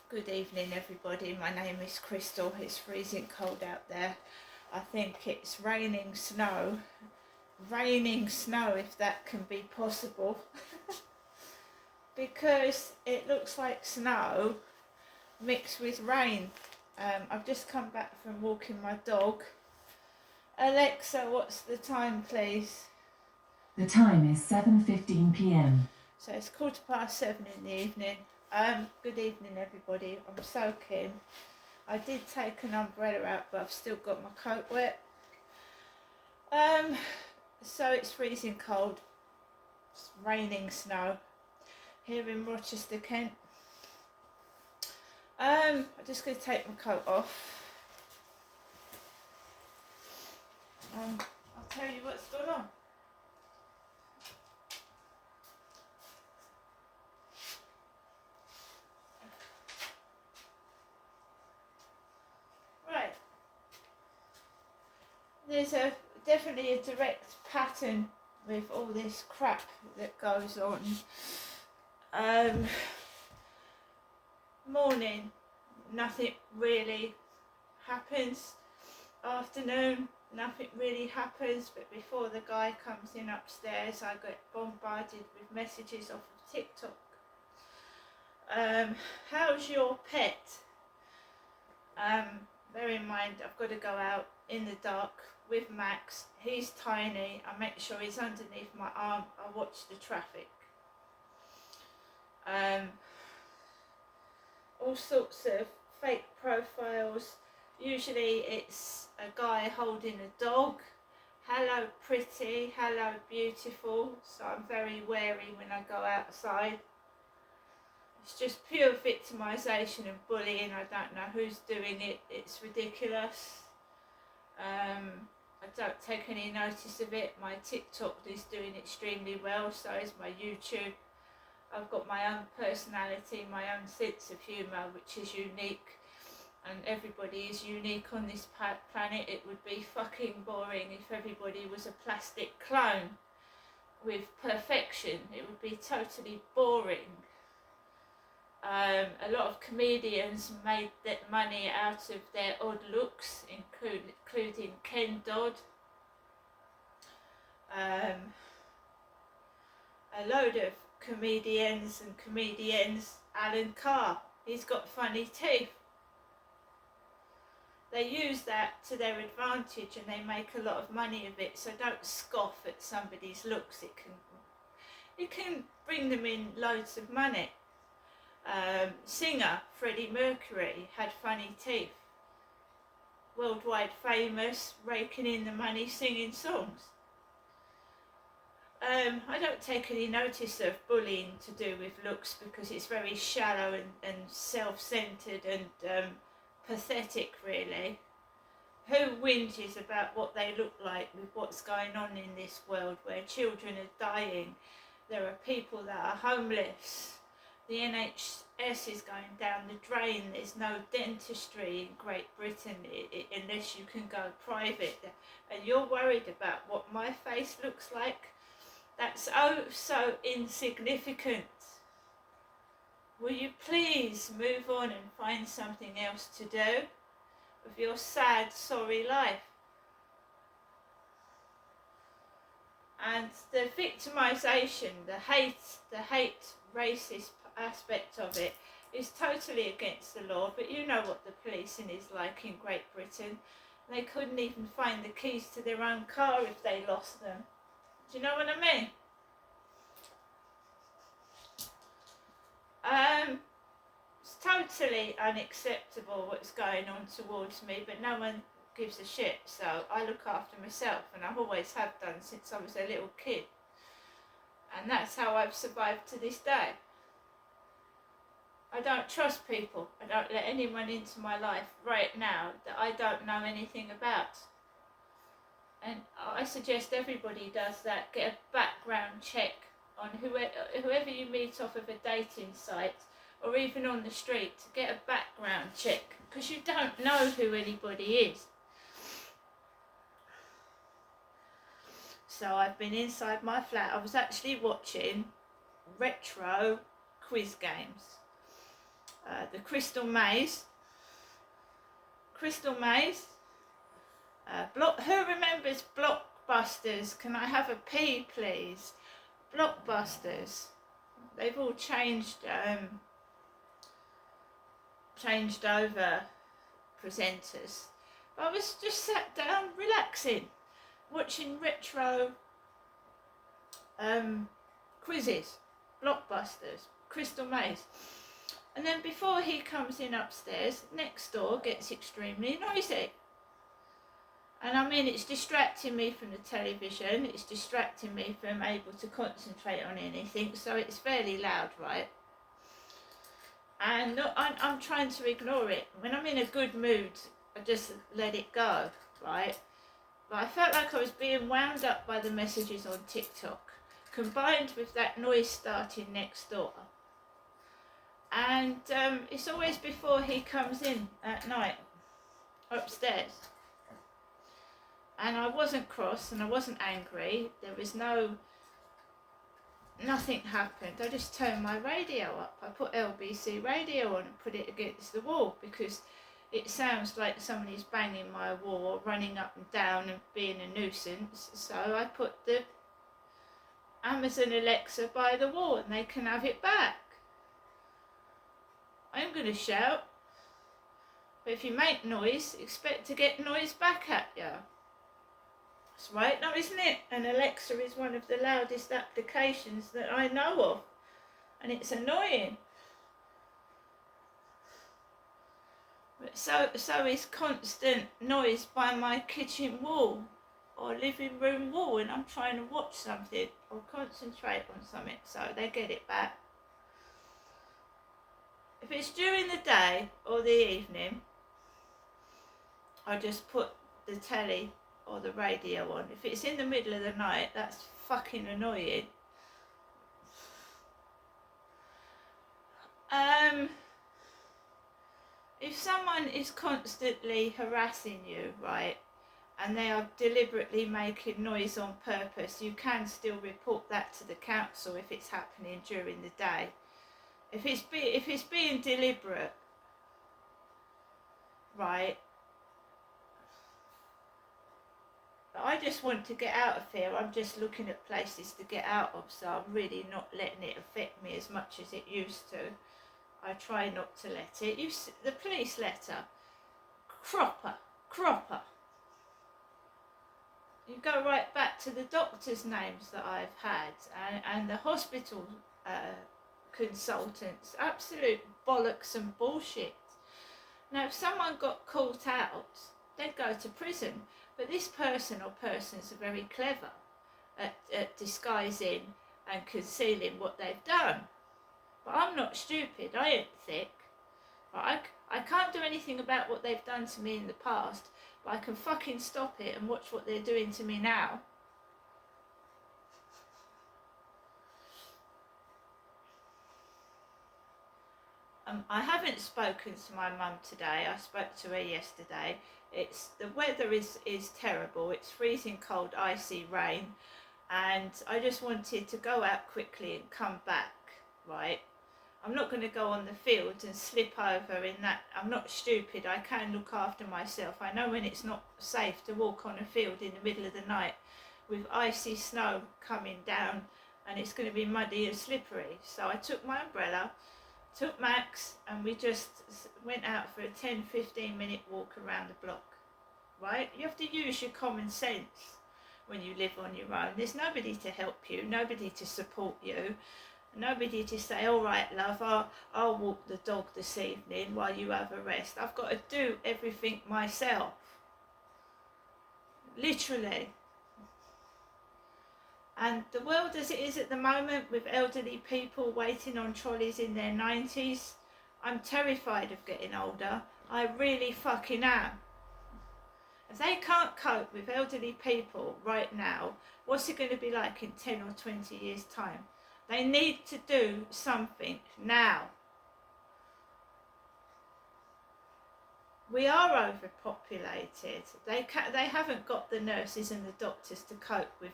Good evening, everybody. My name is Crystal. It's freezing cold out there. I think it's raining snow. Raining snow, if that can be possible. Because it looks like snow mixed with rain. I've just come back from walking my dog. Alexa, what's the time, please? The time is 7:15 p.m. So it's 7:15 in the evening. Good evening, everybody. I'm soaking. I did take an umbrella out, but I've still got my coat wet. So it's freezing cold. It's raining snow here in Rochester, Kent. I'm just going to take my coat off. I'll tell you what's going on. Right. There's definitely a direct pattern with all this crap that goes on. Morning, nothing really happens. Afternoon, nothing really happens, but before the guy comes in upstairs, I get bombarded with messages off of TikTok. How's your pet? Bear in mind, I've got to go out in the dark with Max. He's tiny. I make sure he's underneath my arm. I watch the traffic. All sorts of fake profiles. Usually it's a guy holding a dog. Hello pretty, hello beautiful. So I'm very wary when I go outside. It's just pure victimisation and bullying. I don't know who's doing it. It's ridiculous. I don't take any notice of it. My TikTok is doing extremely well, so is my YouTube. I've got my own personality, my own sense of humour, which is unique. And everybody is unique on this planet. It would be fucking boring if everybody was a plastic clone with perfection. It would be totally boring. A lot of comedians made that money out of their odd looks, including Ken Dodd. A load of comedians, Alan Carr, he's got funny teeth. They use that to their advantage and they make a lot of money of it, so don't scoff at somebody's looks. It can bring them in loads of money. Singer Freddie Mercury had funny teeth. Worldwide famous, raking in the money, singing songs. I don't take any notice of bullying to do with looks because it's very shallow and self-centered and pathetic, really. Who whinges about what they look like with what's going on in this world where children are dying? There are people that are homeless. The NHS is going down the drain. There's no dentistry in Great Britain unless you can go private. And you're worried about what my face looks like? That's oh so insignificant. Will you please move on and find something else to do with your sad, sorry life? And the victimisation, the hate, racist aspect of it is totally against the law, but you know what the policing is like in Great Britain. They couldn't even find the keys to their own car if they lost them. Do you know what I mean? It's totally unacceptable what's going on towards me, but no one gives a shit, so I look after myself, and I always have done since I was a little kid. And that's how I've survived to this day. I don't trust people. I don't let anyone into my life right now that I don't know anything about. And I suggest everybody does that. Get a background check on whoever you meet off of a dating site or even on the street. Get a background check because you don't know who anybody is. So I've been inside my flat. I was actually watching retro quiz games. the Crystal Maze. Crystal Maze. Who remembers Blockbusters? Can I have a P, please? Blockbusters. They've all changed over presenters. I was just sat down relaxing, watching retro quizzes, Blockbusters, Crystal Maze. And then before he comes in upstairs, next door gets extremely noisy. And I mean, it's distracting me from the television, it's distracting me from able to concentrate on anything, so it's fairly loud, right? And I'm trying to ignore it. When I'm in a good mood, I just let it go, right? But I felt like I was being wound up by the messages on TikTok, combined with that noise starting next door. And it's always before he comes in at night, upstairs. And I wasn't cross and I wasn't angry. There was nothing happened. I just turned my radio up. I put LBC radio on and put it against the wall because it sounds like somebody's banging my wall or running up and down and being a nuisance. So I put the Amazon Alexa by the wall and they can have it back. I'm going to shout. But if you make noise, expect to get noise back at you. That's right now, isn't it? And Alexa is one of the loudest applications that I know of. And it's annoying. But so is constant noise by my kitchen wall or living room wall when I'm trying to watch something or concentrate on something, so they get it back. If it's during the day or the evening, I just put the telly or the radio on. If it's in the middle of the night, that's fucking annoying. If someone is constantly harassing you, right, and they are deliberately making noise on purpose, you can still report that to the council if it's happening during the day. If it's being deliberate, right, I just want to get out of here. I'm just looking at places to get out of, so I'm really not letting it affect me as much as it used to. I try not to let it. The police letter, cropper. You go right back to the doctors' names that I've had and the hospital consultants. Absolute bollocks and bullshit. Now, if someone got caught out, they'd go to prison. But this person or persons are very clever at disguising and concealing what they've done. But I'm not stupid, I ain't thick. I can't do anything about what they've done to me in the past, but I can fucking stop it and watch what they're doing to me now. I haven't spoken to my mum today. I spoke to her yesterday. The weather is terrible. It's freezing cold, icy rain, and I just wanted to go out quickly and come back, right? I'm not going to go on the field and slip over in that. I'm not stupid. I can look after myself. I know when it's not safe to walk on a field in the middle of the night with icy snow coming down and it's going to be muddy and slippery. So I took my umbrella, took Max, and we just went out for a 10-15 minute walk around the block, right? You have to use your common sense when you live on your own. There's nobody to help you, nobody to support you, nobody to say, all right, love, I'll walk the dog this evening while you have a rest. I've got to do everything myself, literally. And the world as it is at the moment, with elderly people waiting on trolleys in their 90s, I'm terrified of getting older. I really fucking am. If they can't cope with elderly people right now, what's it going to be like in 10 or 20 years' time? They need to do something now. We are overpopulated. They haven't got the nurses and the doctors to cope with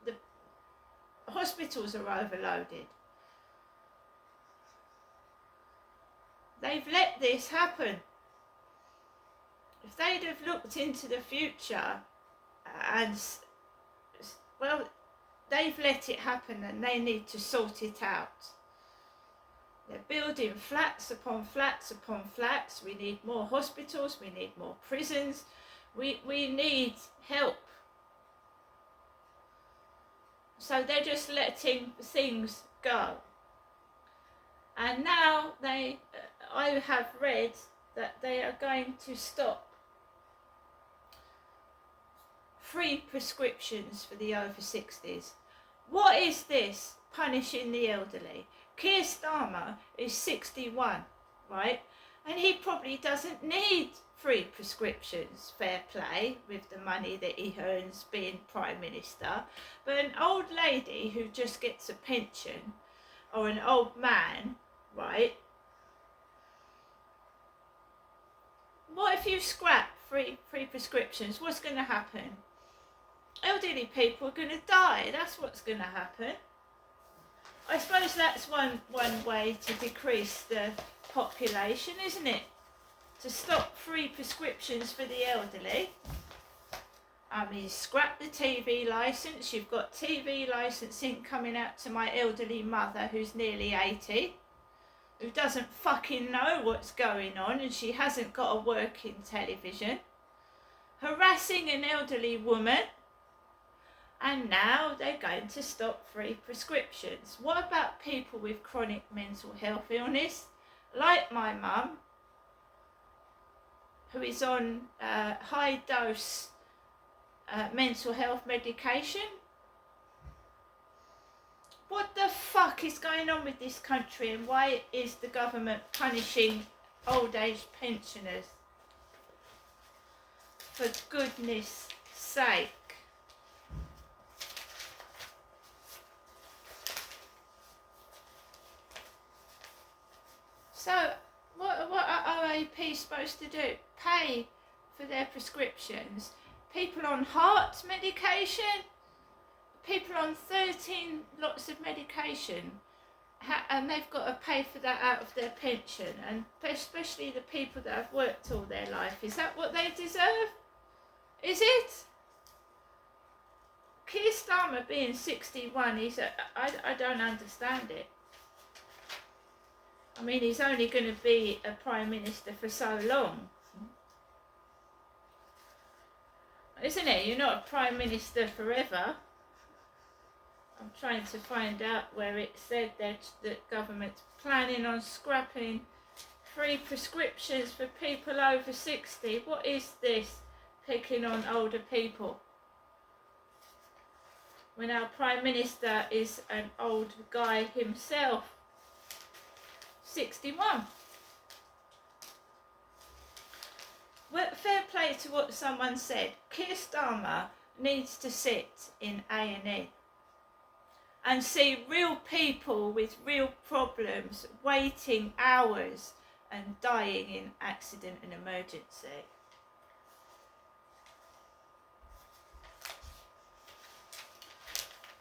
the hospitals are overloaded. they've let this happen. If they'd have looked into the future and, well, they've let it happen and they need to sort it out. They're building flats upon flats upon flats. We need more hospitals, we need more prisons, we need help. So they're just letting things go. And now I have read that they are going to stop free prescriptions for the over 60s. What is this punishing the elderly? Keir Starmer is 61, right? And he probably doesn't need free prescriptions, fair play, with the money that he earns being Prime Minister. But an old lady who just gets a pension, or an old man, right? What if you scrap free prescriptions? What's going to happen? Elderly people are going to die. That's what's going to happen. I suppose that's one way to decrease the population, isn't it? To stop free prescriptions for the elderly. I mean, scrap the TV licence. You've got TV licensing coming out to my elderly mother who's nearly 80, who doesn't fucking know what's going on, and she hasn't got a working television. Harassing an elderly woman. And now they're going to stop free prescriptions. What about people with chronic mental health illness, like my mum, who is on high dose mental health medication? What the fuck is going on with this country, and why is the government punishing old age pensioners? For goodness sake. So, what are OAP supposed to do? Pay for their prescriptions? People on heart medication? People on 13 lots of medication? And they've got to pay for that out of their pension? And especially the people that have worked all their life. Is that what they deserve? Is it? Keir Starmer being 61, I don't understand it. I mean, he's only going to be a Prime Minister for so long. Isn't it? You're not a Prime Minister forever. I'm trying to find out where it said that the government's planning on scrapping free prescriptions for people over 60. What is this picking on older people? When our Prime Minister is an old guy himself. 61. Well, fair play to what someone said. Keir Starmer needs to sit in A&E and see real people with real problems waiting hours and dying in accident and emergency.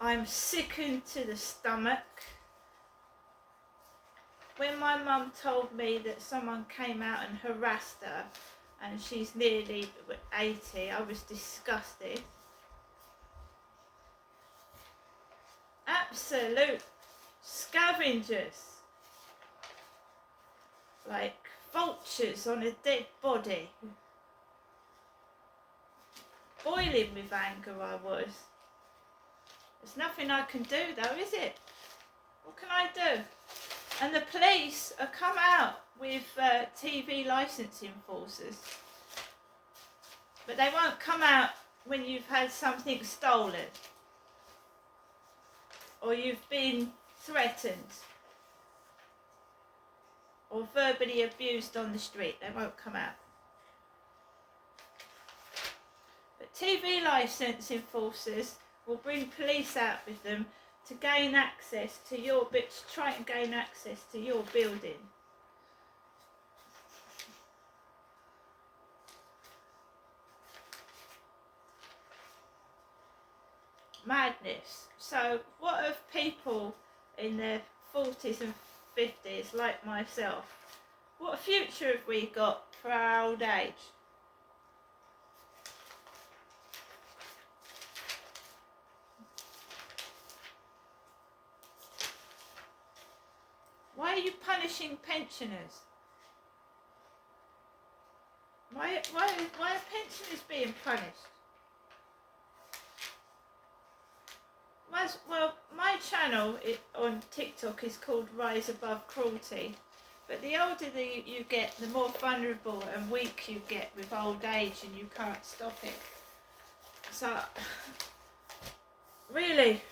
I'm sickened to the stomach. When my mum told me that someone came out and harassed her, and she's nearly 80, I was disgusted. Absolute scavengers. Like vultures on a dead body. Boiling with anger I was. There's nothing I can do though, is it? What can I do? And the police have come out with TV licensing forces. But they won't come out when you've had something stolen. Or you've been threatened. Or verbally abused on the street. They won't come out. But TV licensing forces will bring police out with them to gain access to your bits, try and gain access to your building. Madness. So what of people in their 40s and 50s like myself? What future have we got for our old age? Why are you punishing pensioners? Why are pensioners being punished? Well, my channel on TikTok is called Rise Above Cruelty. But the older you get, the more vulnerable and weak you get with old age, and you can't stop it. So, really,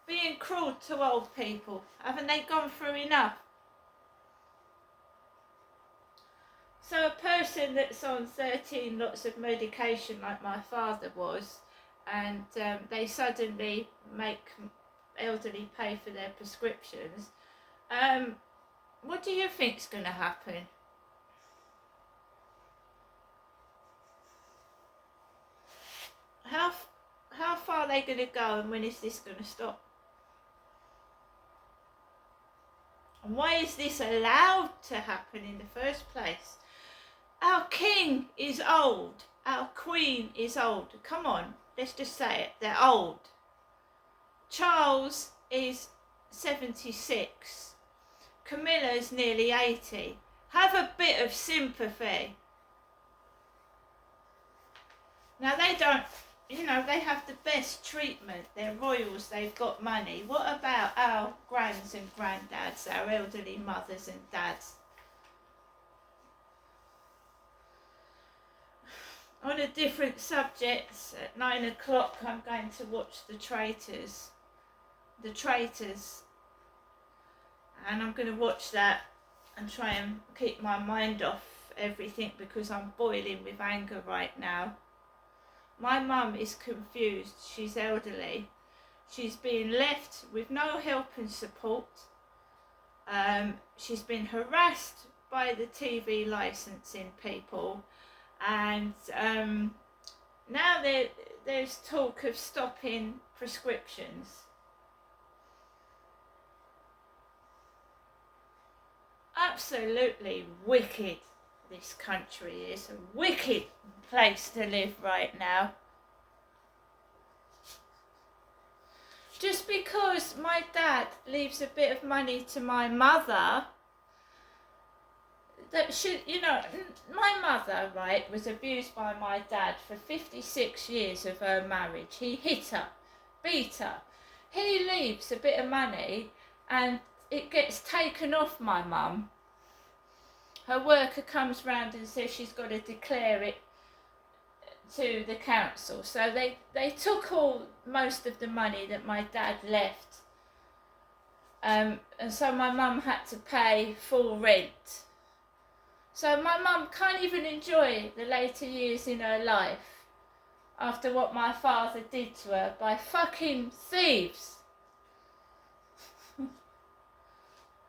being cruel to old people, haven't they gone through enough? So a person that's on 13 lots of medication like my father was, and they suddenly make elderly pay for their prescriptions, what do you think's going to happen? How far are they going to go, and when is this going to stop? And why is this allowed to happen in the first place? Our king is old. Our queen is old. Come on, let's just say it. They're old. Charles is 76. Camilla's nearly 80. Have a bit of sympathy. Now they don't, they have the best treatment. They're royals, they've got money. What about our grands and granddads, our elderly mothers and dads? On a different subject, at 9 o'clock I'm going to watch The Traitors. The Traitors. And I'm going to watch that and try and keep my mind off everything, because I'm boiling with anger right now. My mum is confused. She's elderly. She's being left with no help and support. She's been harassed by the TV licensing people. And now there's talk of stopping prescriptions. Absolutely wicked. This country is a wicked place to live right now. Just because my dad leaves a bit of money to my mother, that should, my mother, right, was abused by my dad for 56 years of her marriage. He hit her, beat her. He leaves a bit of money and it gets taken off my mum. Her worker comes round and says she's got to declare it to the council. So they took most of the money that my dad left. And so my mum had to pay full rent. So my mum can't even enjoy the later years in her life after what my father did to her by fucking thieves.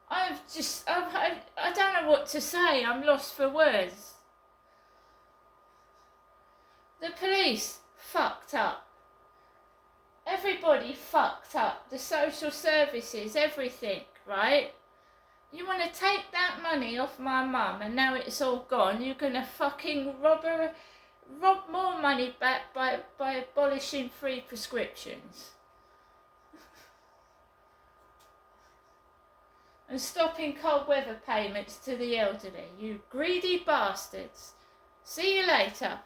I don't know what to say. I'm lost for words. The police fucked up. Everybody fucked up. The social services, everything, right? You want to take that money off my mum and now it's all gone. You're going to fucking rob more money back by abolishing free prescriptions. And stopping cold weather payments to the elderly. You greedy bastards. See you later.